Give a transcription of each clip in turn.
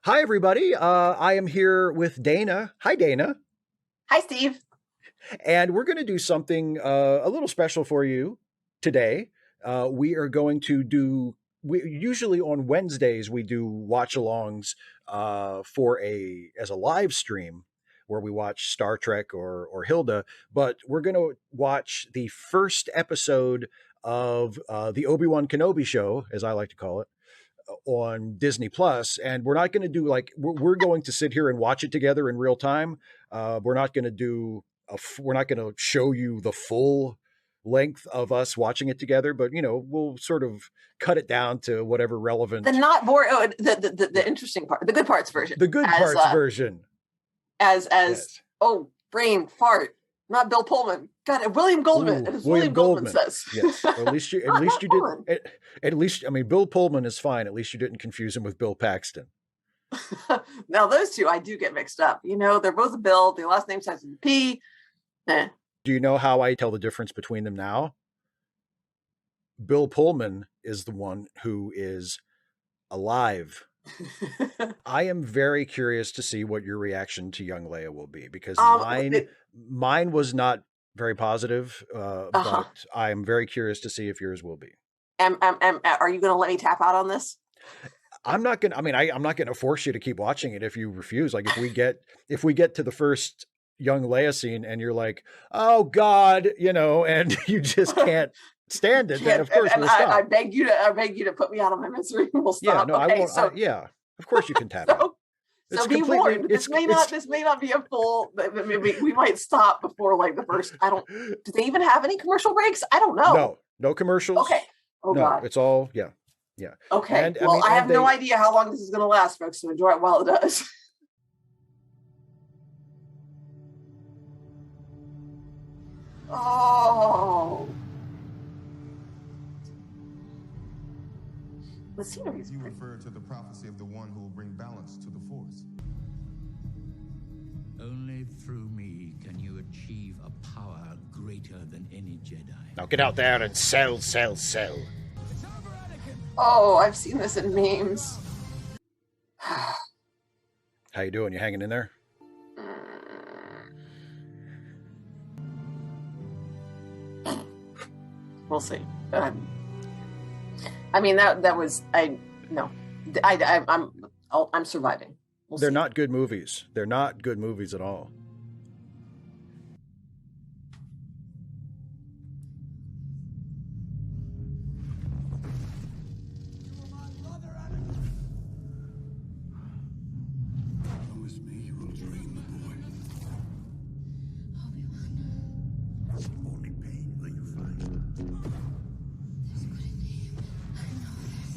Hi, everybody. I am here with Dana. Hi, Dana. Hi, Steve. And we're going to do something a little special for you today. We are going to do, we usually on Wednesdays, we do watch alongs as a live stream where we watch Star Trek or Hilda, but we're going to watch the first episode of the Obi-Wan Kenobi show, as I like to call it, on Disney Plus, and we're not going to do like we're going to sit here and watch it together in real time. We're not going to do we're not going to show you the full length of us watching it together, but we'll sort of cut it down to whatever relevant. The not boring, the interesting part, the good parts version. The good parts version. Yes. Oh, brain fart. Not Bill Pullman. God, William Goldman. Ooh, William Goldman says. Yes. At least you didn't. At least, I mean, Bill Pullman is fine. At least you didn't confuse him with Bill Paxton. Now, those two I do get mixed up. They're both a Bill. Their last name starts with a P. Do you know how I tell the difference between them now? Bill Pullman is the one who is alive. I am very curious to see what your reaction to young Leia will be, because mine was not very positive, but I am very curious to see if yours will be. Are you going to let me tap out on this? I'm not going to. I mean, I'm not going to force you to keep watching it if you refuse. Like if we get to the first young Leia scene and you're like, oh God, and you just can't stand it, then of course we'll stop. I beg you to put me out of my misery. We'll stop. Yeah, no, okay, I won't. Yeah, of course you can tap out. So be warned. This may not be a full. We might stop before like the first. Do they even have any commercial breaks? I don't know. No commercials. Okay. Oh no, God. It's all yeah. Okay. And, I have no idea how long this is going to last, folks. So enjoy it while it does. Oh. The scenery is You refer to the prophecy of the one who will bring balance to the Force. Only through me can you achieve a power greater than any Jedi. Now get out there and sell. Oh, I've seen this in memes. How you doing? You hanging in there? We'll see. I mean, that was I'm surviving. They're not good movies. They're not good movies at all. Promise me you will train the boy. Obi-Wan. Only pain will you find. There's good in him. I know this.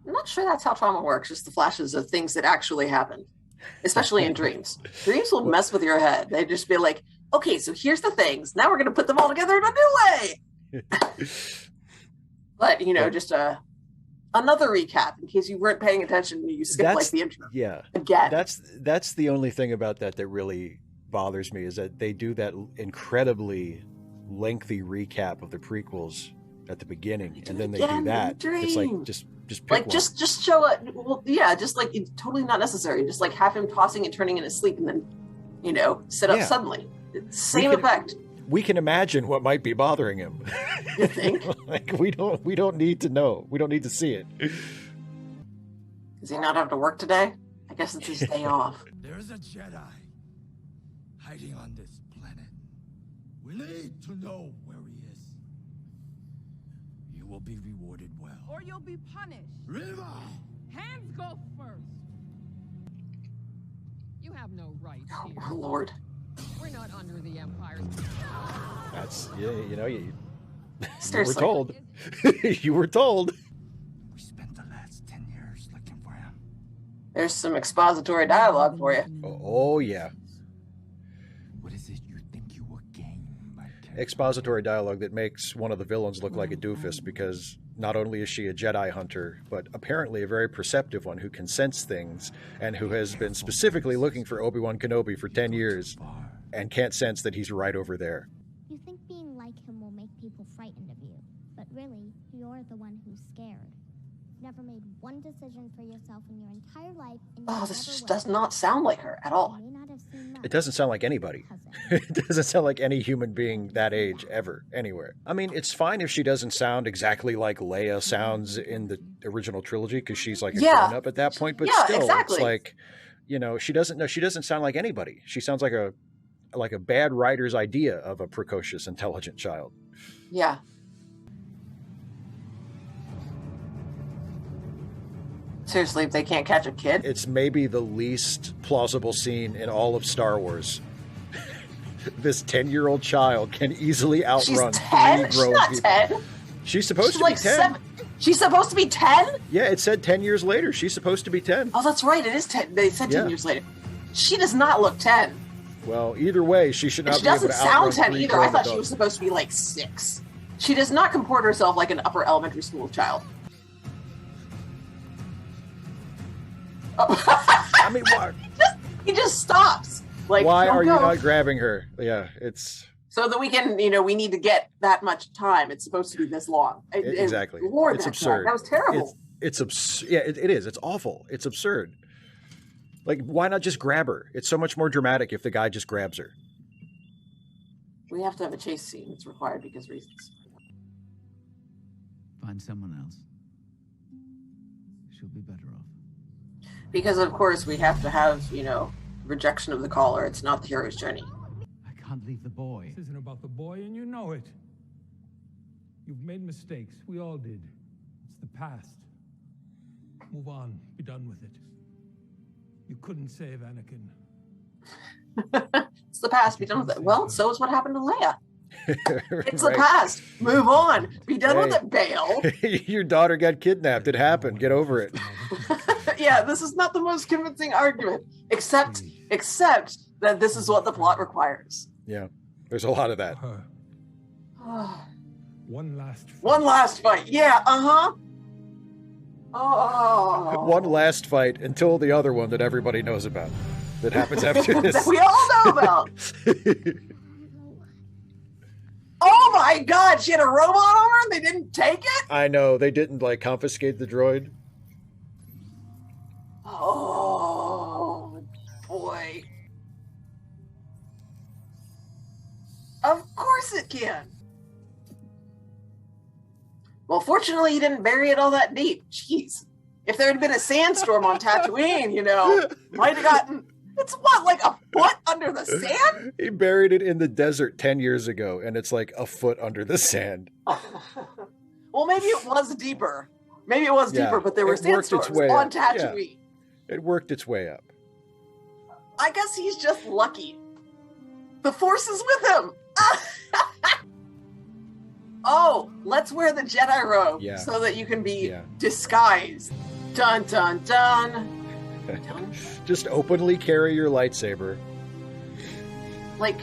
I'm not sure that's how trauma works, just the flashes of things that actually happened, especially in dreams. Dreams will mess with your head. They just be like, okay, so here's the things. Now we're going to put them all together in a new way. But, just another recap in case you weren't paying attention. You skipped like the intro. Yeah. Again. That's the only thing about that really bothers me, is that they do that incredibly lengthy recap of the prequels at the beginning, and then they do that. It's like just pick like one. just show it. Well, yeah, just like it's totally not necessary. Just like have him tossing and turning in his sleep, and then sit up suddenly. Same effect. We can imagine what might be bothering him. You think? Like we don't need to know. We don't need to see it. Does he not have to work today? I guess it's his day off. There's a Jedi hiding on this planet. We need to know where he is. You will be rewarded well. Or you'll be punished. Riva! Hands go first. You have no right here. Oh, Lord. We're not under the Empire's. That's you were Seriously. told. You were told. We spent the last 10 years looking for him. There's some expository dialogue for you. Oh yeah. What is it you think you will gain by expository dialogue that makes one of the villains look like a doofus, because not only is she a Jedi hunter, but apparently a very perceptive one who can sense things and who has been specifically looking for Obi-Wan Kenobi for 10 years and can't sense that he's right over there. You think being like him will make people frightened of you, but really, you're the one who's scared. Never made one decision for yourself in your entire life. And Oh, this just does not sound like her at all. It doesn't sound like anybody. It doesn't sound like any human being that age ever, anywhere. I mean, it's fine if she doesn't sound exactly like Leia sounds in the original trilogy, because she's like a grown up at that point. But still, exactly. It's like, you know, she doesn't sound like anybody. She sounds like a bad writer's idea of a precocious, intelligent child. Yeah. Seriously, if they can't catch a kid? It's maybe the least plausible scene in all of Star Wars. This 10-year-old child can easily outrun 3 grown She's not people. 10. She's supposed to like be 10. 7. She's supposed to be 10? Yeah, it said 10 years later. She's supposed to be 10. Oh, that's right. It is 10. They said 10 years later. She does not look 10. Well, either way, she should not She be able to doesn't sound 10 3 either. I thought grown she was adults. supposed to be like 6. She does not comport herself like an upper elementary school child. I mean, why? He just stops. Like, Why don't are you go. not grabbing her? Yeah, it's... So that we can, we need to get that much time. It's supposed to be this long. Exactly. Lord, It's that's absurd. That was terrible. It's absurd. Yeah, it is. It's awful. It's absurd. Like, why not just grab her? It's so much more dramatic if the guy just grabs her. We have to have a chase scene. It's required because reasons. Find someone else. She'll be better off. Because, of course, we have to have, rejection of the caller. It's not the hero's journey. I can't leave the boy. This isn't about the boy, and you know it. You've made mistakes. We all did. It's the past. Move on. Be done with it. You couldn't save Anakin. It's the past. Be done with it. Well, so is what happened to Leia. It's Right. the past. Move on. Be done with Hey. it, Bale. Your daughter got kidnapped. It happened. Get over it. Yeah, this is not the most convincing argument, except that this is what the plot requires. Yeah, there's a lot of that. Her. One last fight. One last fight. Yeah, uh-huh. Oh. One last fight until the other one that everybody knows about. That happens after that this. we all know about. Oh my God, she had a robot on her and they didn't take it? I know, they didn't confiscate the droid. Oh boy. Of course it can. Well, fortunately, he didn't bury it all that deep. Jeez. If there had been a sandstorm on Tatooine, might have gotten... It's what, like a foot under the sand? He buried it in the desert 10 years ago, and it's like a foot under the sand. Well, maybe it was deeper. Maybe it was Yeah, deeper, but there were it worked its sandstorms way on up. Tatooine. Yeah. It worked its way up. I guess he's just lucky. The Force is with him. Oh, let's wear the Jedi robe so that you can be disguised. Dun, dun, dun. Dun. Just openly carry your lightsaber. Like,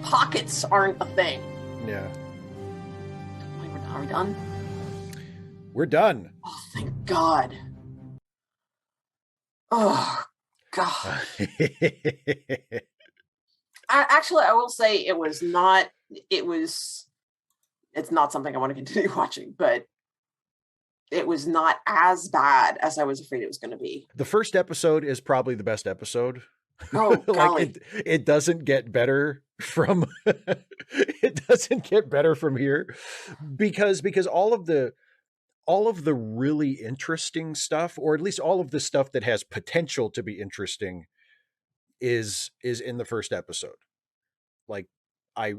pockets aren't a thing. Yeah. Are we done? We're done. Oh, thank God. Oh, God. I will say it's not something I want to continue watching, but it was not as bad as I was afraid it was going to be. The first episode is probably the best episode. Oh, golly. It doesn't get better from it doesn't get better from here because all of the really interesting stuff, or at least all of the stuff that has potential to be interesting, is in the first episode. Like I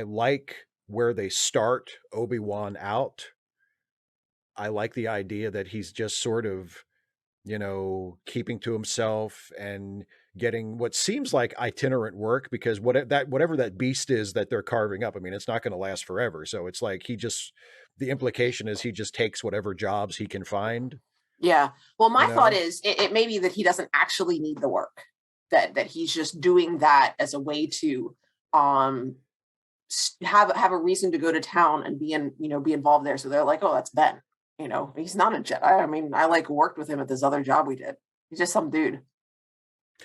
like where they start Obi-Wan out. I like the idea that he's just sort of, keeping to himself and getting what seems like itinerant work, because whatever that beast is that they're carving up, I mean, it's not going to last forever. So it's like the implication is he just takes whatever jobs he can find. Yeah. Well, my thought is it may be that he doesn't actually need the work, that he's just doing that as a way to have a reason to go to town and be involved there. So they're like, oh, that's Ben. He's not a Jedi. I mean, I worked with him at this other job we did. He's just some dude.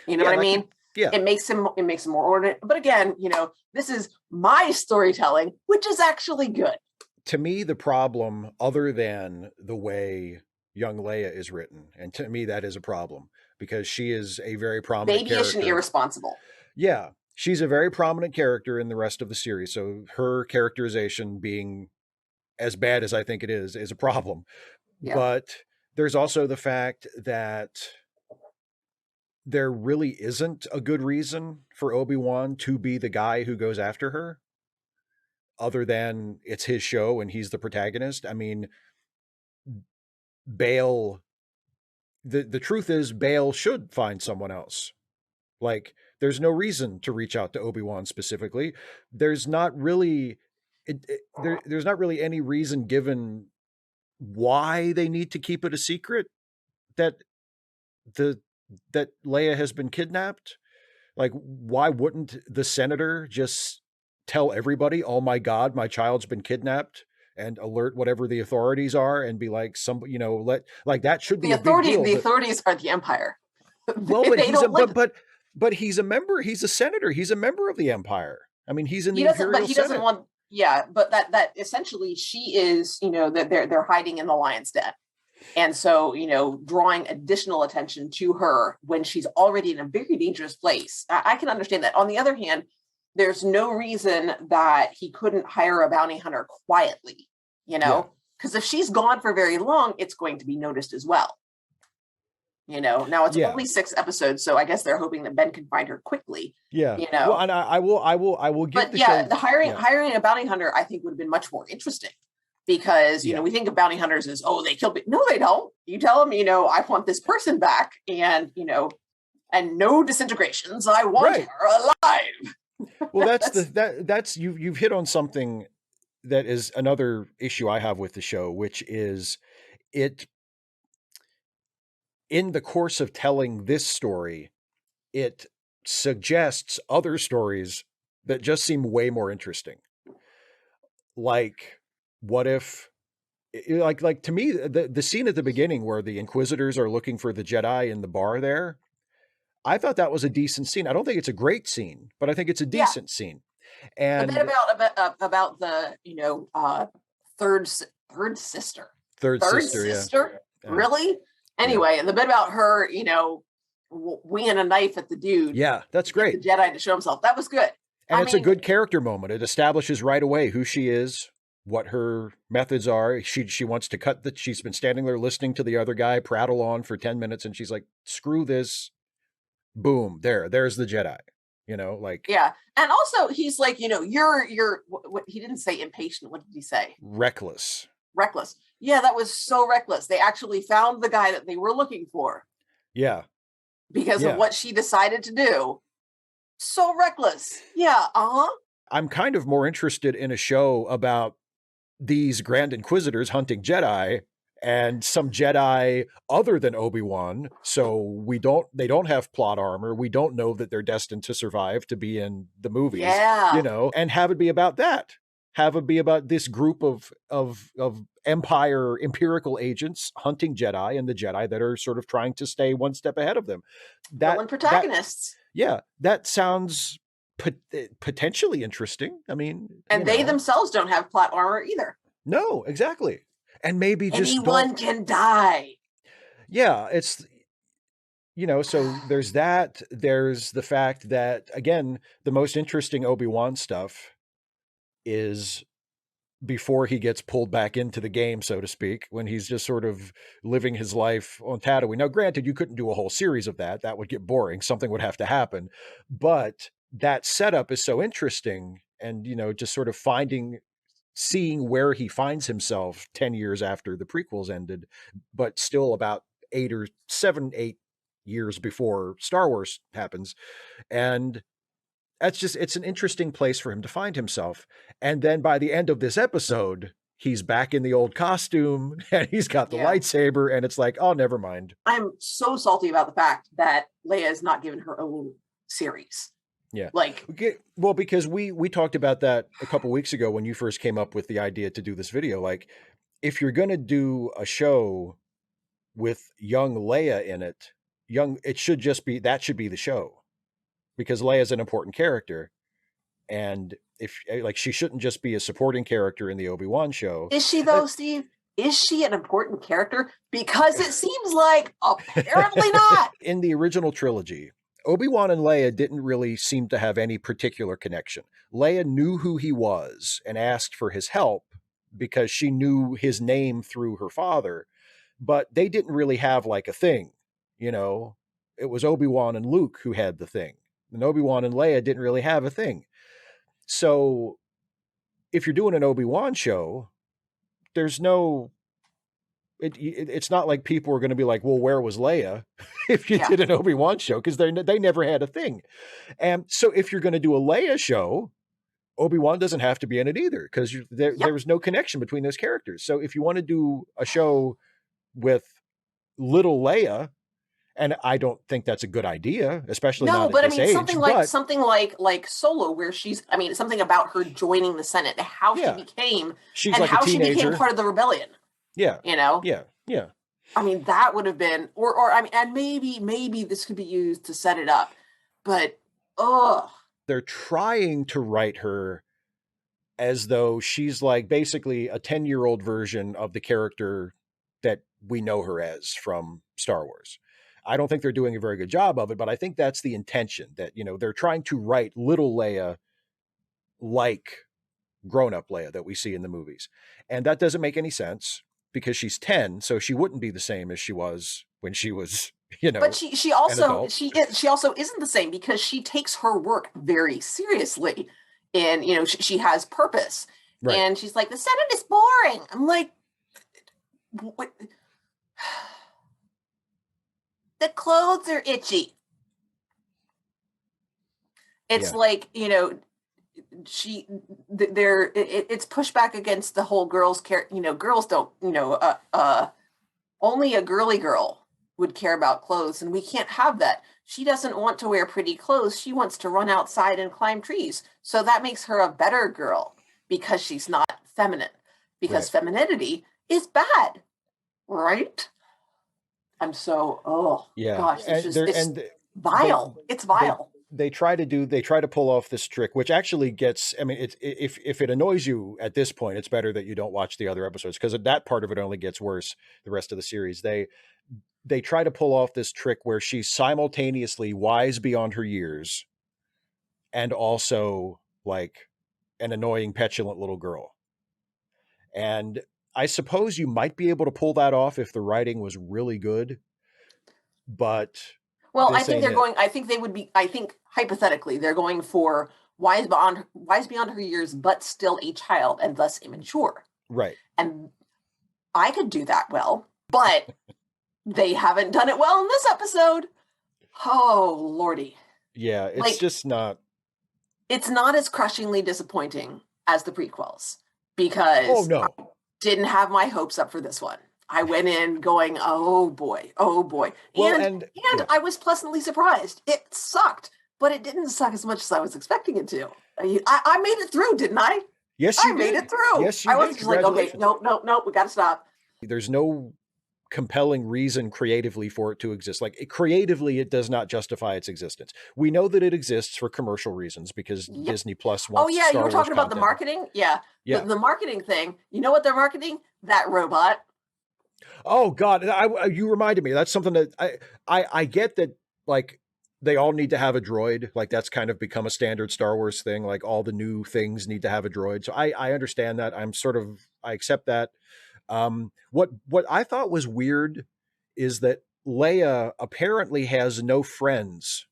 You know what I mean? Yeah. It makes him more ordinate. But again, this is my storytelling, which is actually good. To me, the problem, other than the way young Leia is written, and to me that is a problem, because she is a very prominent babyish character. And irresponsible. Yeah. She's a very prominent character in the rest of the series. So her characterization being as bad as I think it is a problem. Yeah. But there's also the fact that there really isn't a good reason for Obi-Wan to be the guy who goes after her, other than it's his show and he's the protagonist. I mean, Bail, the truth is Bail should find someone else. Like, there's no reason to reach out to Obi-Wan specifically. There's not really there's not really any reason given why they need to keep it a secret that Leia has been kidnapped. Like, why wouldn't the senator just tell everybody, oh my God, my child's been kidnapped, and alert whatever the authorities are and be like, that should be a big deal. The authorities are the Empire. Well, but he's a member, he's a senator, he's a member of the Empire. I mean, he's in the Imperial Senate. But that essentially she is, that they're hiding in the lion's den. And so, drawing additional attention to her when she's already in a very dangerous place. I can understand that. On the other hand, there's no reason that he couldn't hire a bounty hunter quietly, because if she's gone for very long, it's going to be noticed as well. Now it's only 6 episodes, so I guess they're hoping that Ben can find her quickly. Yeah. Well, and I will give the show. The hiring a bounty hunter, I think, would have been much more interesting, because we think of bounty hunters as, oh, they kill people. No, they don't. You tell them, I want this person back, and and no disintegrations. I want her alive. Well, that's you've hit on something that is another issue I have with the show, which is in the course of telling this story, it suggests other stories that just seem way more interesting. Like, what if, like to me, the scene at the beginning where the Inquisitors are looking for the Jedi in the bar there, I thought that was a decent scene. I don't think it's a great scene, but I think it's a decent scene. And then about the third sister. Third sister, yeah. Really? Anyway, and the bit about her, winging a knife at the dude. Yeah, that's great. The Jedi to show himself. That was good. And it's a good character moment. It establishes right away who she is, what her methods are. She wants to cut she's been standing there listening to the other guy prattle on for 10 minutes, and she's like, screw this. Boom. There's the Jedi. Yeah. And also he's like, you're what he didn't say impatient. What did he say? Reckless. Yeah, that was so reckless. They actually found the guy that they were looking for. Yeah. Because of what she decided to do. So reckless. Yeah. I'm kind of more interested in a show about these Grand Inquisitors hunting Jedi, and some Jedi other than Obi-Wan. So they don't have plot armor. We don't know that they're destined to survive to be in the movies, and have it be about that. Have it be about this group of Empire empirical agents hunting Jedi, and the Jedi that are sort of trying to stay one step ahead of them. Villain protagonists. That sounds potentially interesting. I mean, and they themselves don't have plot armor either. No, exactly. And maybe just anyone can die. Yeah, it's, so there's that. There's the fact that, again, the most interesting Obi-Wan stuff is before he gets pulled back into the game, so to speak, when he's just sort of living his life on Tatooine. Now, granted, you couldn't do a whole series of that. That would get boring. Something would have to happen. But that setup is so interesting, and, just sort of seeing where he finds himself 10 years after the prequels ended, but still about 8 years before Star Wars happens. And it's an interesting place for him to find himself. And then by the end of this episode, he's back in the old costume and he's got the lightsaber, and it's like, oh, never mind. I'm so salty about the fact that Leia is not given her own series. Yeah. Like, Okay, well, because we talked about that a couple weeks ago when you first came up with the idea to do this video. Like, if you're going to do a show with young Leia in it, it should just be that should be the show, because Leia's an important character, and if like she shouldn't just be a supporting character in the Obi-Wan show. is she though, Steve? Is she an important character? Because it seems like apparently not. In the original trilogy, Obi-Wan and Leia didn't really seem to have any particular connection. Leia knew who he was and asked for his help because she knew his name through her father, but they didn't really have like a thing, you know. It was Obi-Wan and Luke who had the thing. And Obi-Wan and Leia didn't really have a thing. So if you're doing an Obi-Wan show, there's no it's not like people are going to be like, well, where was Leia if you did an Obi-Wan show? Because they never had a thing. And so if you're going to do a Leia show, Obi-Wan doesn't have to be in it either, because there was no connection between those characters. So if you want to do a show with little Leia, and I don't think that's a good idea, especially not at this age. Something like Solo, where something about her joining the Senate, how she became, she's and like how a teenager. she became part of the rebellion. Yeah. You know? Yeah. I mean, that would have been, and maybe this could be used to set it up, but, they're trying to write her as though she's like basically a 10-year-old version of the character that we know her as from Star Wars. I don't think they're doing a very good job of it, but I think that's the intention, that, you know, they're trying to write little Leia like grown-up Leia that we see in the movies. And that doesn't make any sense, because she's 10, so she wouldn't be the same as she was when she was, you know. But she also isn't the same, because she takes her work very seriously, and, you know, she has purpose. Right. And she's like, the Senate is boring. I'm like, what? The clothes are itchy. It's like, you know, it's pushback against the whole girls care. You know, girls don't, you know, only a girly girl would care about clothes, and we can't have that. She doesn't want to wear pretty clothes. She wants to run outside and climb trees. So that makes her a better girl, because she's not feminine, because femininity is bad. Right? I'm so, gosh, it's vile. It's vile. They try to pull off this trick, which actually gets, I mean, if it annoys you at this point, it's better that you don't watch the other episodes, because that part of it only gets worse the rest of the series. They try to pull off this trick where she's simultaneously wise beyond her years and also like an annoying, petulant little girl. And I suppose you might be able to pull that off if the writing was really good, but I think hypothetically they're going for wise beyond her years, but still a child and thus immature. Right. And I could do that well, but they haven't done it well in this episode. Oh, Lordy. Yeah, it's just not. It's not as crushingly disappointing as the prequels, because I didn't have my hopes up for this one. I went in going, oh boy. Well, and I was pleasantly surprised. It sucked, but it didn't suck as much as I was expecting it to. I made it through, didn't I? Yes, you did. I made it through. Yes, you did. I wasn't just like, okay, no, we got to stop. There's no compelling reason creatively for it to exist. Like, creatively, it does not justify its existence. We know that it exists for commercial reasons, because Disney Plus wants Star you were talking Wars about the marketing? Yeah. The marketing thing. You know what they're marketing? That robot. Oh God. You reminded me. That's something that I get, that like they all need to have a droid. Like, that's kind of become a standard Star Wars thing. Like, all the new things need to have a droid. So I understand that. I accept that. What I thought was weird is that Leia apparently has no friends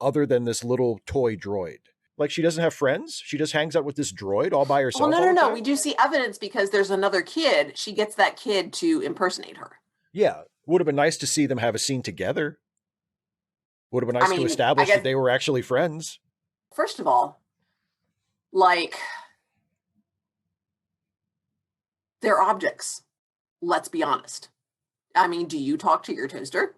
other than this little toy droid. Like, she doesn't have friends. She just hangs out with this droid all by herself. Well, no. We do see evidence, because there's another kid. She gets that kid to impersonate her. Yeah. Would have been nice to see them have a scene together. Would have been nice to establish that they were actually friends. First of all, like, they're objects. Let's be honest. I mean, do you talk to your toaster?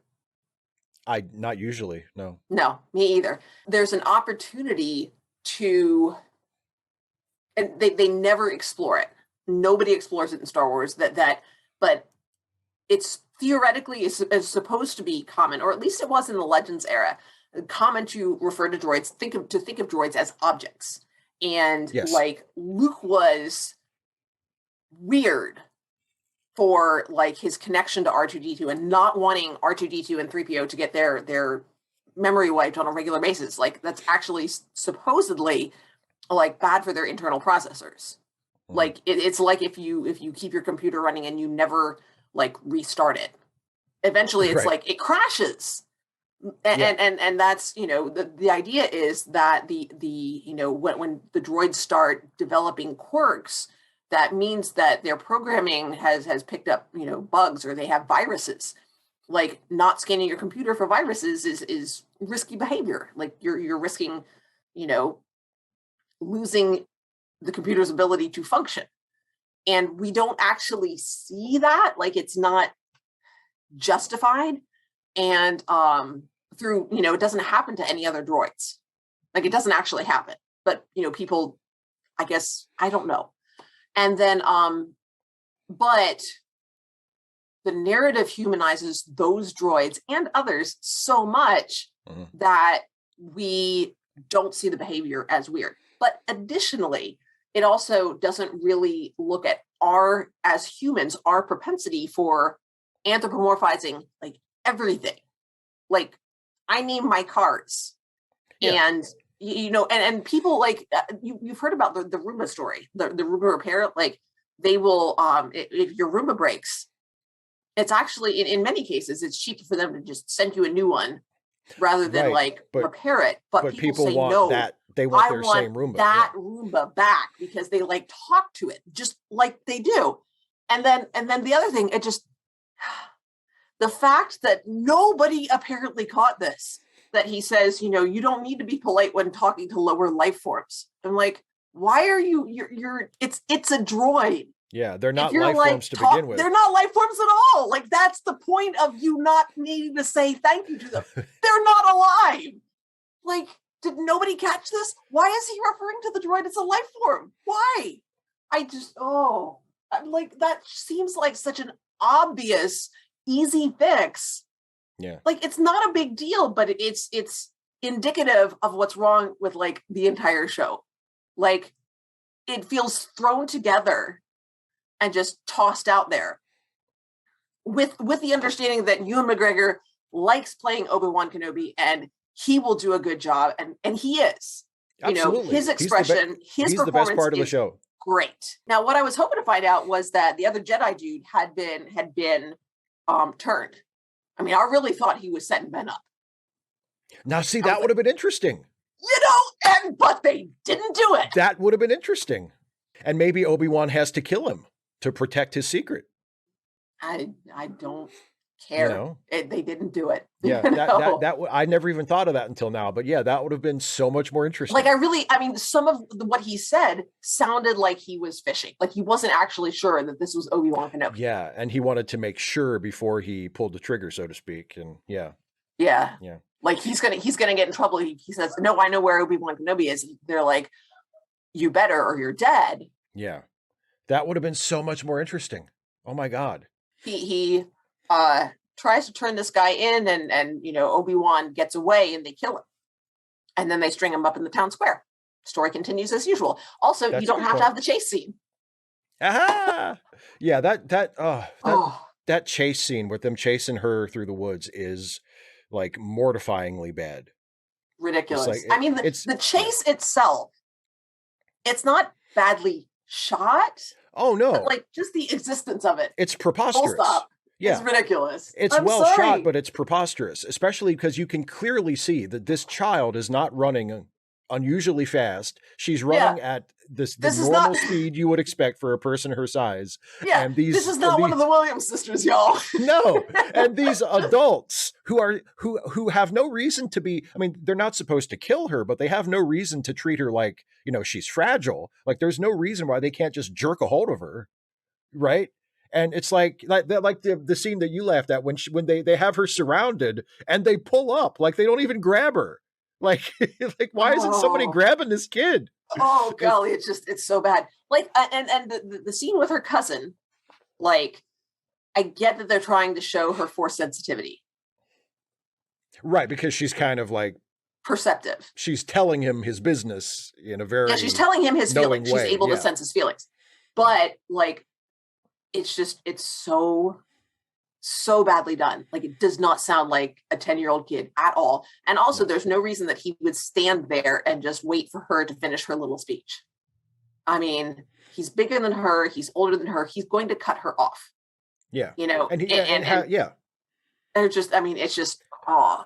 Not usually, no. No, me either. There's an opportunity to, and they never explore it. Nobody explores it in Star Wars, but it's theoretically is supposed to be common, or at least it was in the Legends era, common to refer to droids, think of droids as objects. And Yes. like Luke was weird for like his connection to R2-D2 and not wanting R2-D2 and 3PO to get their memory wiped on a regular basis. Like that's actually supposedly like bad for their internal processors. Like it's like if you keep your computer running and you never like restart it, eventually it's like it crashes. And that's, you know, the idea is that the you know, when the droids start developing quirks, that means that their programming has picked up, you know, bugs, or they have viruses. Like not scanning your computer for viruses is risky behavior. Like you're risking, you know, losing the computer's ability to function. And we don't actually see that. Like it's not justified. And through, you know, it doesn't happen to any other droids. Like it doesn't actually happen. But, you know, people, I guess, I don't know. And then, but the narrative humanizes those droids and others so much that we don't see the behavior as weird. But additionally, it also doesn't really look at as humans, our propensity for anthropomorphizing like everything. Like I name my cars, and you know, and people like you've heard about the Roomba story, the Roomba repair. Like they will, if your Roomba breaks, it's actually in many cases it's cheaper for them to just send you a new one rather than repair it. But people say want no. That they want their same Roomba. That Roomba back because they like talk to it just like they do. And then the other thing, it just the fact that nobody apparently caught this, that he says, you know, you don't need to be polite when talking to lower life forms. I'm like, why are you're it's a droid. Yeah, they're not life forms to begin with. They're not life forms at all. Like that's the point of you not needing to say thank you to them. They're not alive. Like, did nobody catch this? Why is he referring to the droid as a life form? Why? I'm like, that seems like such an obvious, easy fix. Yeah. Like it's not a big deal, but it's indicative of what's wrong with like the entire show. Like it feels thrown together and just tossed out there with the understanding that Ewan McGregor likes playing Obi-Wan Kenobi and he will do a good job. And he is. Absolutely. You know, his expression, his performance the best part of the show. Great. Now, what I was hoping to find out was that the other Jedi dude had been turned. I mean, I really thought he was setting Ben up. Now, see, that would have been interesting. You know, but they didn't do it. That would have been interesting. And maybe Obi-Wan has to kill him to protect his secret. I don't care. You know? They didn't do it. Yeah, I never even thought of that until now. But yeah, that would have been so much more interesting. Like some of what he said sounded like he was fishing. Like he wasn't actually sure that this was Obi-Wan Kenobi. Yeah, and he wanted to make sure before he pulled the trigger, so to speak. And yeah. Like he's gonna get in trouble. He says, "No, I know where Obi-Wan Kenobi is." They're like, "You better, or you're dead." Yeah, that would have been so much more interesting. Oh my God. He tries to turn this guy in, and you know, Obi-Wan gets away, and they kill him, and then they string him up in the town square. Story continues as usual. Also, you don't have to have the chase scene. Aha! Yeah, that chase scene with them chasing her through the woods is like mortifyingly bad. Ridiculous. Like, I mean, the chase itself, it's not badly shot. Oh no! But like just the existence of it. It's preposterous. Full stop. Yeah. It's ridiculous. It's shot, but it's preposterous, especially because you can clearly see that this child is not running unusually fast. She's running at the normal speed you would expect for a person her size. Yeah, and this is not one of the Williams sisters, y'all. No, and these adults who have no reason to be. I mean, they're not supposed to kill her, but they have no reason to treat her like, you know, she's fragile. Like, there's no reason why they can't just jerk a hold of her, right? And it's like the scene that you laughed at when they have her surrounded and they pull up, like they don't even grab her. Like, like why isn't somebody grabbing this kid? Oh golly, it's so bad. Like, and the scene with her cousin, like, I get that they're trying to show her force sensitivity. Right, because she's kind of like perceptive. She's telling him his business in a very she's telling him his feelings. Way. She's able to sense his feelings. But like, it's so badly done. Like, it does not sound like a 10-year-old kid at all. And also, there's no reason that he would stand there and just wait for her to finish her little speech. I mean, he's bigger than her. He's older than her. He's going to cut her off. Yeah. You know, and yeah. And just, I mean, it's just,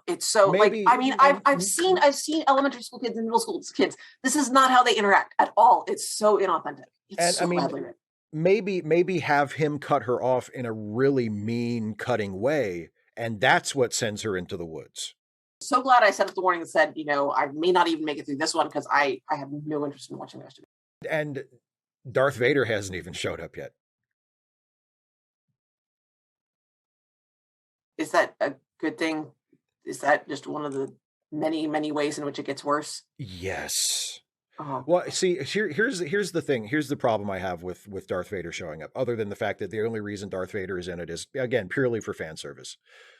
it's so maybe, like, I mean, I've seen elementary school kids and middle school kids. This is not how they interact at all. It's so inauthentic. It's so badly written. Maybe have him cut her off in a really mean, cutting way, and that's what sends her into the woods. So glad I set up the warning that said, you know, I may not even make it through this one because I have no interest in watching the rest of it. And Darth Vader hasn't even showed up yet. Is that a good thing? Is that just one of the many, many ways in which it gets worse? Yes. Oh. Well, see, here's the thing. Here's the problem I have with Darth Vader showing up, other than the fact that the only reason Darth Vader is in it is, again, purely for fan service.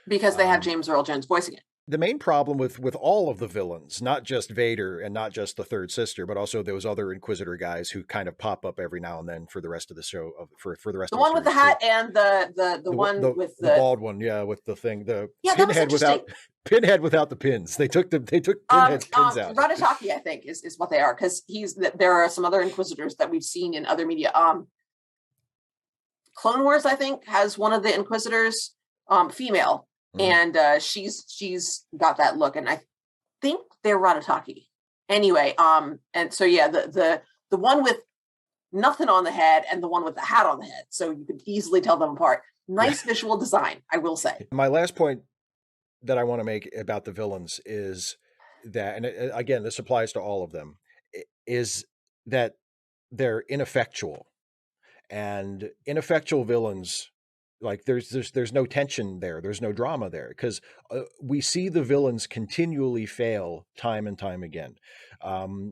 Because they have James Earl Jones voicing it. The main problem with all of the villains, not just Vader and not just the third sister, but also those other Inquisitor guys who kind of pop up every now and then for the rest of the show, for the rest of the one with the hat too. And the one with the bald one, with the thing, pinhead without the pins. They took Pinhead's pins out. Ratataki, I think, is what they are, because there are some other Inquisitors that we've seen in other media. Clone Wars, I think, has one of the Inquisitors, female. And she's got that look, and I think they're Ratataki. Anyway, and so yeah, the one with nothing on the head and the one with the hat on the head, so you could easily tell them apart. Nice visual design, I will say. My last point that I want to make about the villains is that, and again, this applies to all of them, is that they're ineffectual, and ineffectual villains. Like there's no tension there. There's no drama there, because we see the villains continually fail time and time again,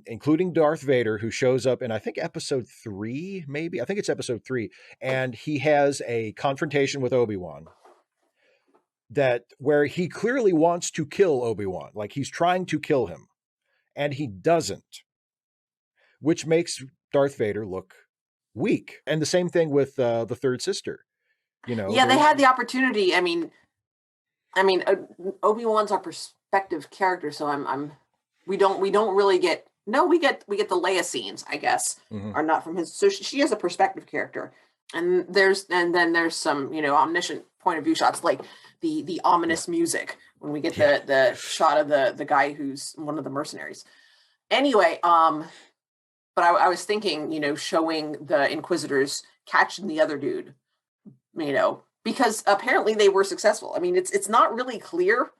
including Darth Vader, who shows up in, I think, episode 3, maybe. I think it's episode 3. And he has a confrontation with Obi-Wan where he clearly wants to kill Obi-Wan. Like, he's trying to kill him, and he doesn't, which makes Darth Vader look weak. And the same thing with the third sister. You know, yeah, they had the opportunity. I mean, Obi-Wan's our perspective character, so we don't really get. No, we get the Leia scenes, I guess, are not from his. So she is a perspective character, and then there's some, you know, omniscient point of view shots, like the ominous music when we get the shot of the guy who's one of the mercenaries. Anyway, but I was thinking, you know, showing the Inquisitors catching the other dude. You know, because apparently they were successful. I mean, it's not really clear.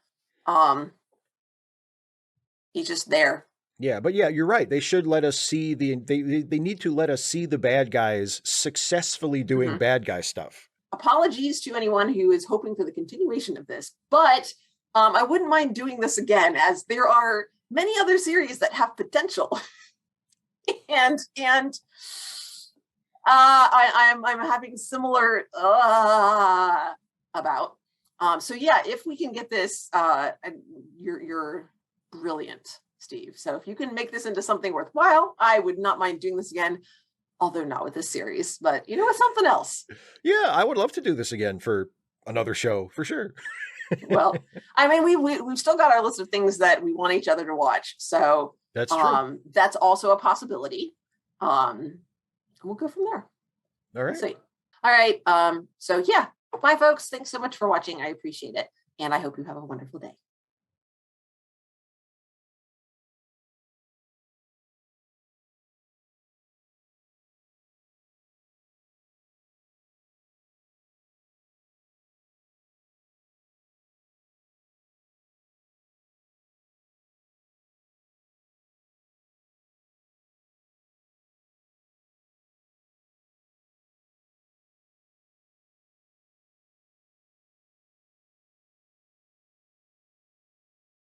He's just there. Yeah, but yeah, you're right. They should let us see they need to let us see the bad guys successfully doing bad guy stuff. Apologies to anyone who is hoping for the continuation of this, but I wouldn't mind doing this again, as there are many other series that have potential. and I'm having similar about. So yeah, if we can get this, you're brilliant, Steve. So if you can make this into something worthwhile, I would not mind doing this again. Although not with this series, but you know, with something else. Yeah, I would love to do this again for another show, for sure. Well, I mean, we've still got our list of things that we want each other to watch. So that's true. That's also a possibility. We'll go from there. All right. Let's see. All right. So yeah, bye folks. Thanks so much for watching. I appreciate it. And I hope you have a wonderful day.